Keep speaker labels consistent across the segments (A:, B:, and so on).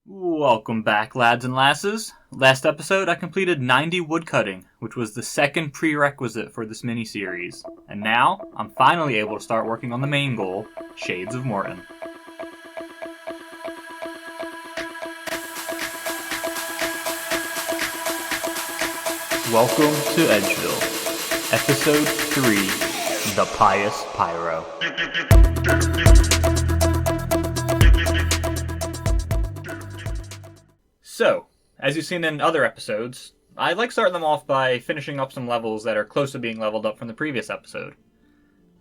A: Welcome back, lads and lasses. Last episode, I completed 90 woodcutting, which was the second prerequisite for this mini-series. And now, I'm finally able to start working on the main goal, Shades of Mort'ton. Welcome to Edgeville, Episode 3, The Pious Pyro. So, as you've seen in other episodes, I like starting them off by finishing up some levels that are close to being leveled up from the previous episode.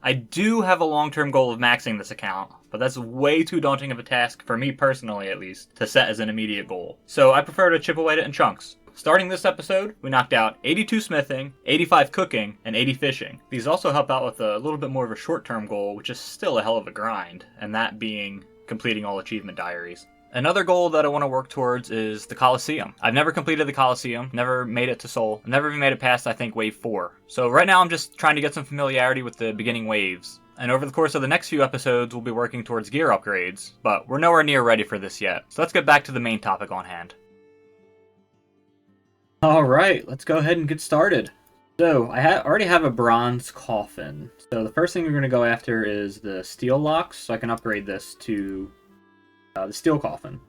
A: I do have a long-term goal of maxing this account, but that's way too daunting of a task, for me personally at least, to set as an immediate goal. So I prefer to chip away at it in chunks. Starting this episode, we knocked out 82 smithing, 85 cooking, and 80 fishing. These also help out with a little bit more of a short-term goal, which is still a hell of a grind, and that being completing all achievement diaries. Another goal that I want to work towards is the Colosseum. I've never completed the Colosseum, never made it to Seoul, never even made it past, I think, Wave 4. So right now I'm just trying to get some familiarity with the beginning waves. And over the course of the next few episodes, we'll be working towards gear upgrades, but we're nowhere near ready for this yet. So let's get back to the main topic on hand. Alright, let's go ahead and get started. So, I already have a bronze coffin. So the first thing we're going to go after is the steel locks, so I can upgrade this to the steel coffin.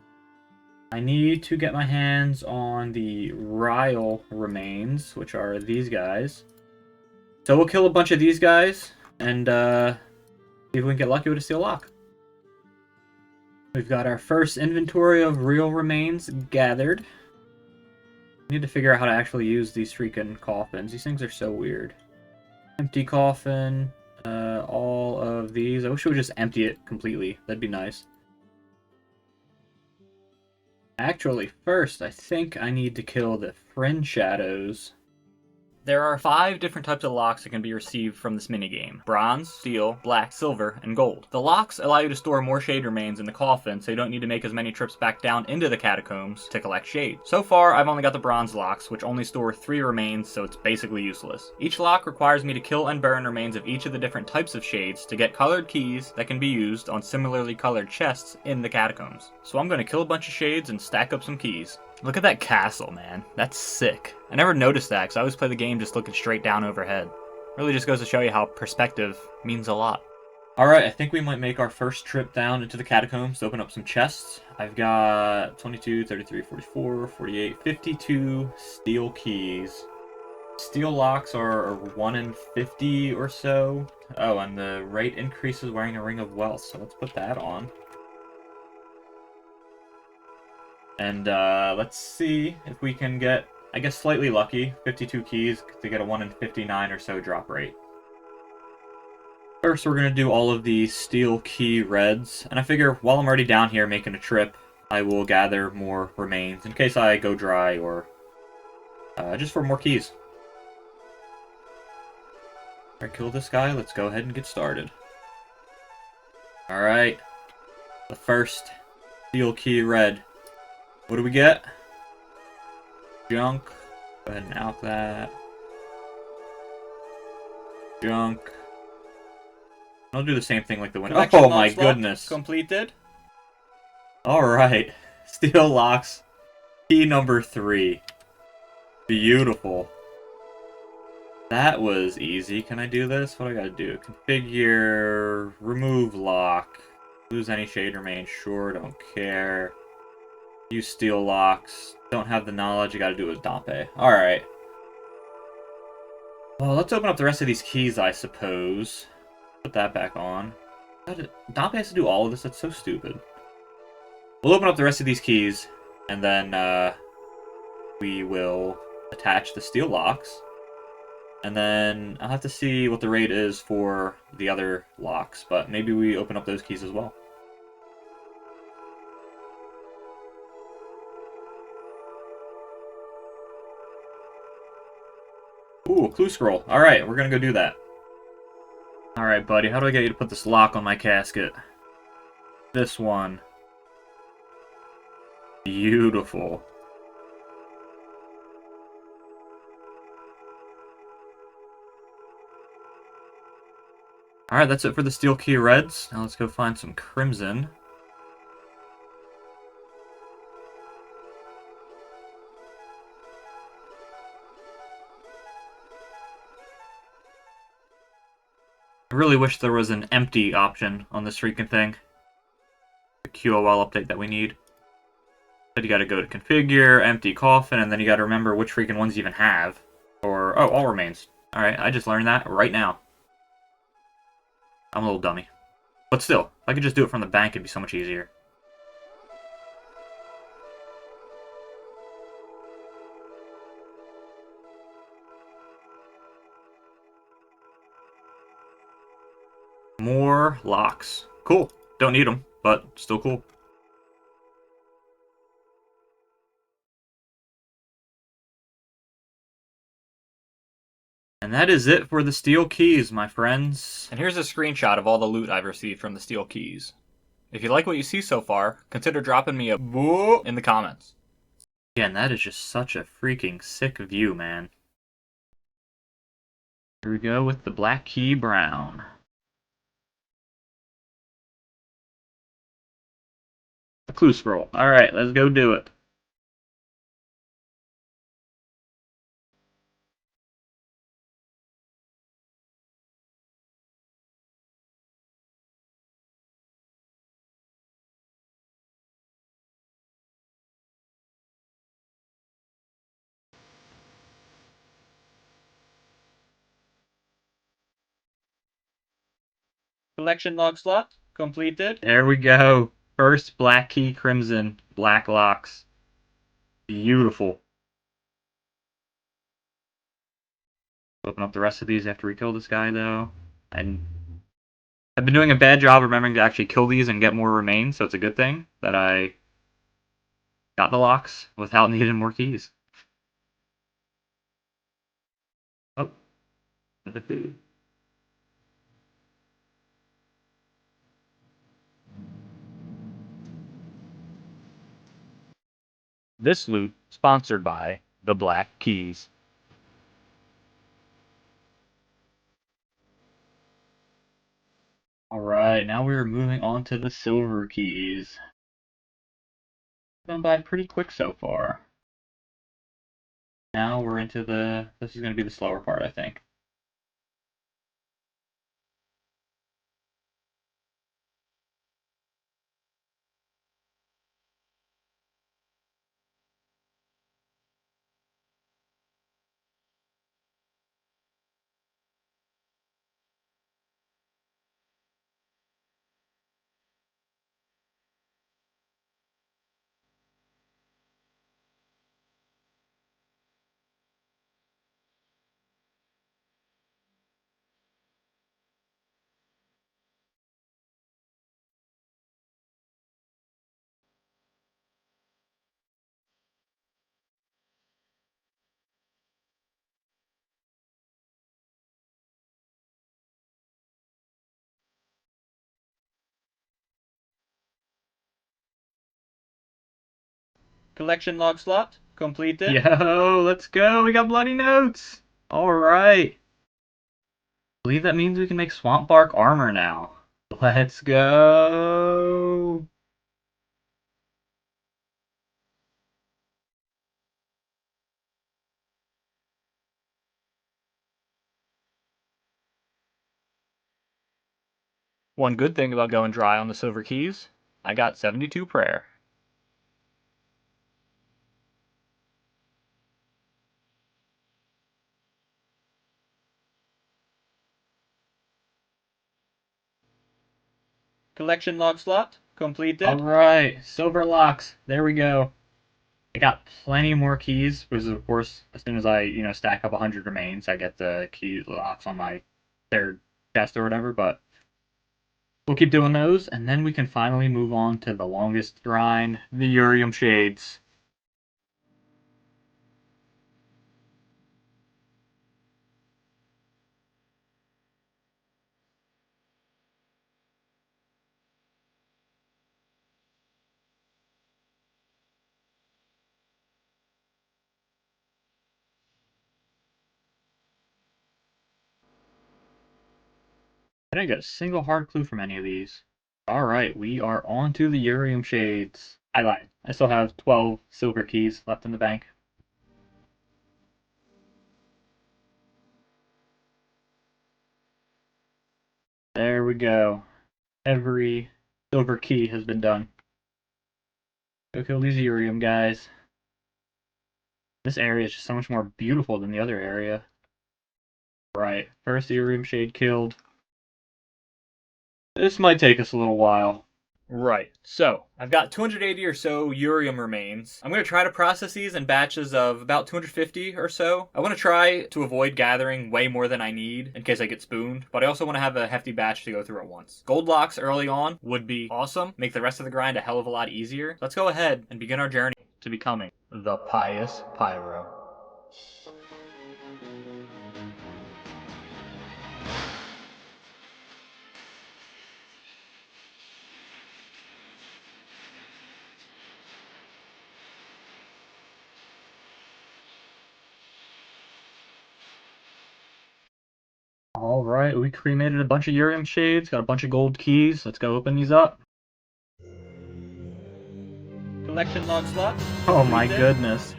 A: I need to get my hands on the Ryle remains, which are these guys. So we'll kill a bunch of these guys, and see if we can get lucky with a steel lock. We've got our first inventory of real remains gathered. We need to figure out how to actually use these freaking coffins. These things are so weird. Empty coffin, all of these. I wish we would just empty it completely. That'd be nice. Actually, first, I think I need to kill the fringe shadows. There are 5 different types of locks that can be received from this minigame. Bronze, steel, black, silver, and gold. The locks allow you to store more shade remains in the coffin, so you don't need to make as many trips back down into the catacombs to collect shade. So far, I've only got the bronze locks, which only store 3 remains, so it's basically useless. Each lock requires me to kill and burn remains of each of the different types of shades to get colored keys that can be used on similarly colored chests in the catacombs. So I'm going to kill a bunch of shades and stack up some keys. Look at that castle, man. That's sick. I never noticed that because I always play the game just looking straight down overhead. Really just goes to show you how perspective means a lot. Alright, I think we might make our first trip down into the catacombs to open up some chests. I've got 22, 33, 44, 48, 52 steel keys. Steel locks are 1 in 50 or so. Oh, and the rate increases wearing a ring of wealth, so let's put that on. And let's see if we can get, I guess, slightly lucky. 52 keys to get a 1 in 59 or so drop rate. First, we're going to do all of the steel key reds. And I figure while I'm already down here making a trip, I will gather more remains in case I go dry or just for more keys. Alright, kill this guy. Let's go ahead and get started. Alright. The first steel key red. What do we get? Junk. Go ahead and out that. Junk. I'll do the same thing like the window. Oh my goodness. Completed. Alright. Steel locks. Key number 3. Beautiful. That was easy. Can I do this? What do I gotta do? Configure. Remove lock. Lose any shade remains. Sure, don't care. Use steel locks. Don't have the knowledge. You gotta do it with Dompe. Alright. Well, let's open up the rest of these keys, I suppose. Put that back on. Dompe has to do all of this? That's so stupid. We'll open up the rest of these keys, and then we will attach the steel locks. And then I'll have to see what the rate is for the other locks, but maybe we open up those keys as well. Ooh, a clue scroll. Alright, we're gonna go do that. Alright, buddy, how do I get you to put this lock on my casket? This one. Beautiful. Alright, that's it for the steel key reds. Now let's go find some crimson. I really wish there was an empty option on this freaking thing. The QOL update that we need. But you gotta go to configure, empty coffin, and then you gotta remember which freaking ones you even have. Or, oh, all remains. Alright, I just learned that right now. I'm a little dummy. But still, if I could just do it from the bank, it'd be so much easier. More locks. Cool. Don't need them, but still cool. And that is it for the steel keys, my friends. And here's a screenshot of all the loot I've received from the steel keys. If you like what you see so far, consider dropping me a boo in the comments. Again, that is just such a freaking sick view, man. Here we go with the black key brown. A clue scroll. Alright, let's go do it. Collection log slot completed. There we go. First black key crimson, black locks. Beautiful. Open up the rest of these after we kill this guy, though. And I've been doing a bad job remembering to actually kill these and get more remains, so it's a good thing that I got the locks without needing more keys. Oh. This loot sponsored by the Black Keys. Alright, now we're moving on to the silver keys. Gone by pretty quick so far. Now we're into this is going to be the slower part, I think. Collection log slot completed. Yo, let's go. We got bloody notes. All right. I believe that means we can make swamp bark armor now. Let's go. One good thing about going dry on the silver keys, I got 72 prayer. Collection log slot completed. Alright, silver locks. There we go. I got plenty more keys, because of course, as soon as I, stack up 100 remains, I get the key locks on my third chest or whatever, but we'll keep doing those, and then we can finally move on to the longest grind, the Urium Shades. I didn't get a single hard clue from any of these. Alright, we are on to the Urium Shades. I lied. I still have 12 silver keys left in the bank. There we go. Every silver key has been done. Go kill these Urium guys. This area is just so much more beautiful than the other area. Right, first Urium Shade killed. This might take us a little while. Right, so I've got 280 or so Urium remains. I'm going to try to process these in batches of about 250 or so. I want to try to avoid gathering way more than I need in case I get spooned, but I also want to have a hefty batch to go through at once. Gold locks early on would be awesome, make the rest of the grind a hell of a lot easier. Let's go ahead and begin our journey to becoming the Pious Pyro. Alright, we cremated a bunch of Urium shades, got a bunch of gold keys. Let's go open these up. Collection log slot. Oh my goodness.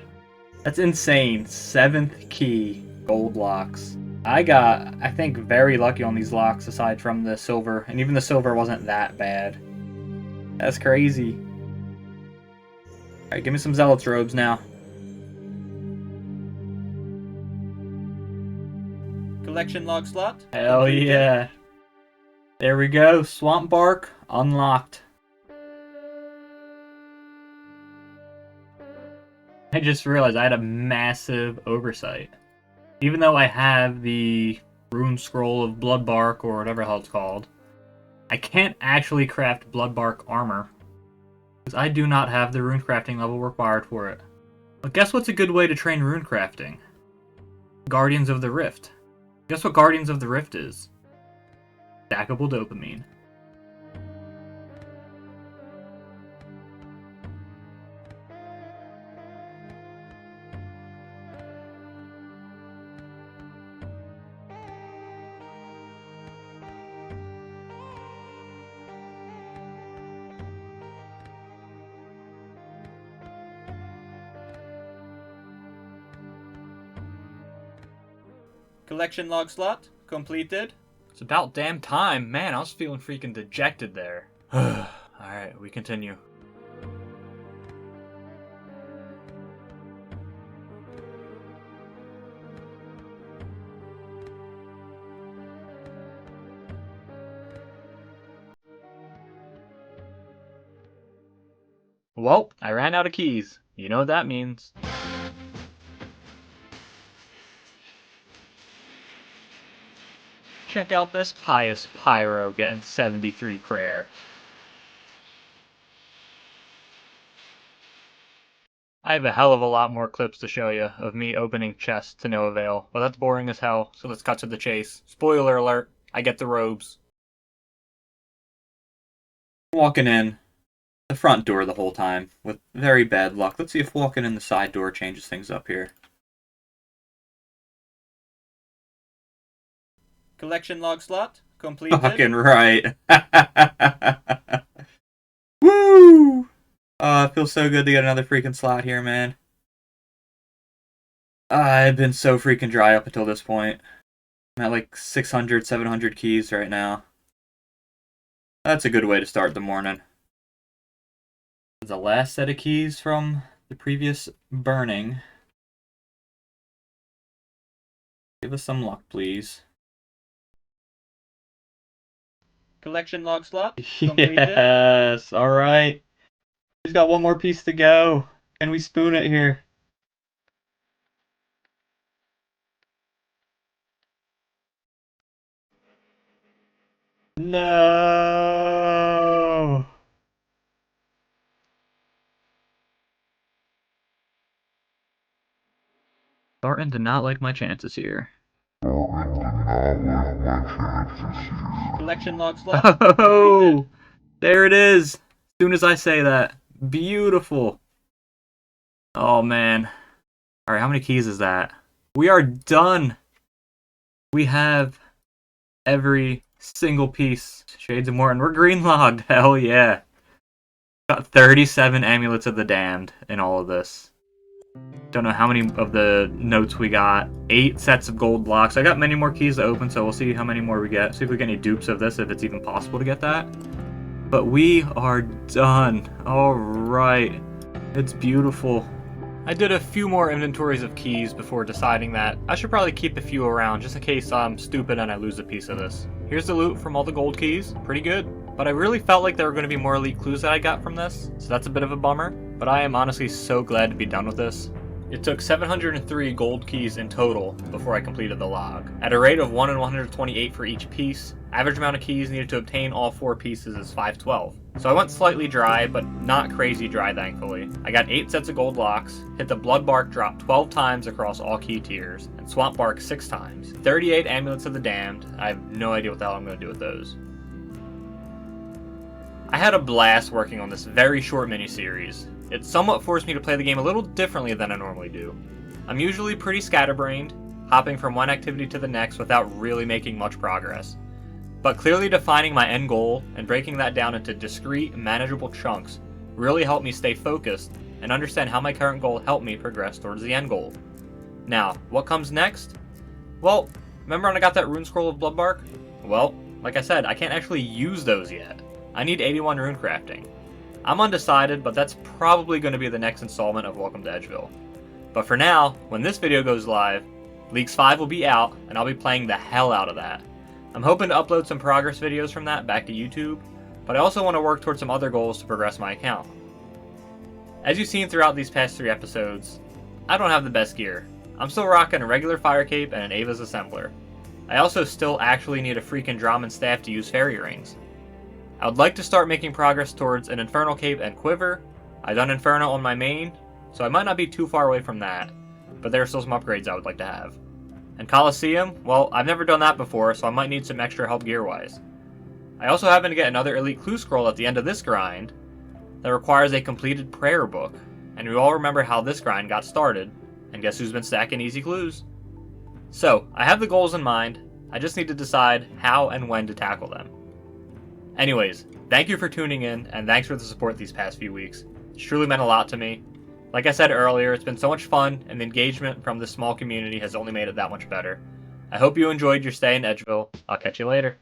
A: That's insane. 7th key gold locks. I got, I think, very lucky on these locks aside from the silver, and even the silver wasn't that bad. That's crazy. Alright, give me some Zealot's robes now. Collection log slot. Hell yeah. There we go. Swamp bark unlocked. I just realized I had a massive oversight. Even though I have the rune scroll of blood bark or whatever the hell it's called, I can't actually craft blood bark armor because I do not have the rune crafting level required for it. But guess what's a good way to train rune crafting? Guardians of the Rift. Guess what Guardians of the Rift is? Stackable dopamine. Collection log slot completed. It's about damn time. Man, I was feeling freaking dejected there. Alright, we continue. Well, I ran out of keys. You know what that means. Check out this Pious Pyro getting 73 prayer. I have a hell of a lot more clips to show you of me opening chests to no avail, but that's boring as hell, so let's cut to the chase. Spoiler alert, I get the robes. Walking in the front door the whole time, with very bad luck. Let's see if walking in the side door changes things up here. Collection log slot completed. Fucking right. Woo! It feels so good to get another freaking slot here, man. I've been so freaking dry up until this point. I'm at like 600, 700 keys right now. That's a good way to start the morning. The last set of keys from the previous burning. Give us some luck, please. Collection log slot completed. Yes, alright. We've got one more piece to go. Can we spoon it here? No! Barton did not like my chances here. Collection log slot. Oh! There it is! As soon as I say that. Beautiful. Oh, man. Alright, how many keys is that? We are done! We have every single piece. Shades of Mort'ton. We're green logged. Hell yeah. Got 37 Amulets of the Damned in all of this. Don't know how many of the notes we got. 8 sets of gold blocks. I got many more keys to open, so we'll see how many more we get. See if we get any dupes of this, if it's even possible to get that. But we are done. Alright. It's beautiful. I did a few more inventories of keys before deciding that I should probably keep a few around just in case I'm stupid and I lose a piece of this. Here's the loot from all the gold keys. Pretty good. But I really felt like there were going to be more elite clues that I got from this, so that's a bit of a bummer. But I am honestly so glad to be done with this. It took 703 gold keys in total before I completed the log. At a rate of 1 in 128 for each piece, average amount of keys needed to obtain all 4 pieces is 512. So I went slightly dry, but not crazy dry thankfully. I got 8 sets of gold locks, hit the blood bark drop 12 times across all key tiers, and swamp bark 6 times. 38 amulets of the damned. I have no idea what the hell I'm going to do with those. I had a blast working on this very short mini-series. It somewhat forced me to play the game a little differently than I normally do. I'm usually pretty scatterbrained, hopping from one activity to the next without really making much progress. But clearly defining my end goal and breaking that down into discrete, manageable chunks really helped me stay focused and understand how my current goal helped me progress towards the end goal. Now, what comes next? Well, remember when I got that rune scroll of Bloodbark? Well, like I said, I can't actually use those yet. I need 81 rune crafting. I'm undecided, but that's probably going to be the next installment of Welcome to Edgeville. But for now, when this video goes live, Leagues 5 will be out, and I'll be playing the hell out of that. I'm hoping to upload some progress videos from that back to YouTube, but I also want to work towards some other goals to progress my account. As you've seen throughout these past 3 episodes, I don't have the best gear. I'm still rocking a regular fire cape and an Ava's assembler. I also still actually need a freaking Draman staff to use fairy rings. I would like to start making progress towards an Infernal Cape and Quiver. I've done Inferno on my main, so I might not be too far away from that, but there are still some upgrades I would like to have. And Coliseum, well, I've never done that before, so I might need some extra help gear-wise. I also happen to get another Elite Clue Scroll at the end of this grind that requires a completed prayer book, and we all remember how this grind got started, and guess who's been stacking easy clues? So, I have the goals in mind, I just need to decide how and when to tackle them. Anyways, thank you for tuning in, and thanks for the support these past few weeks. It's truly meant a lot to me. Like I said earlier, it's been so much fun, and the engagement from this small community has only made it that much better. I hope you enjoyed your stay in Edgeville. I'll catch you later.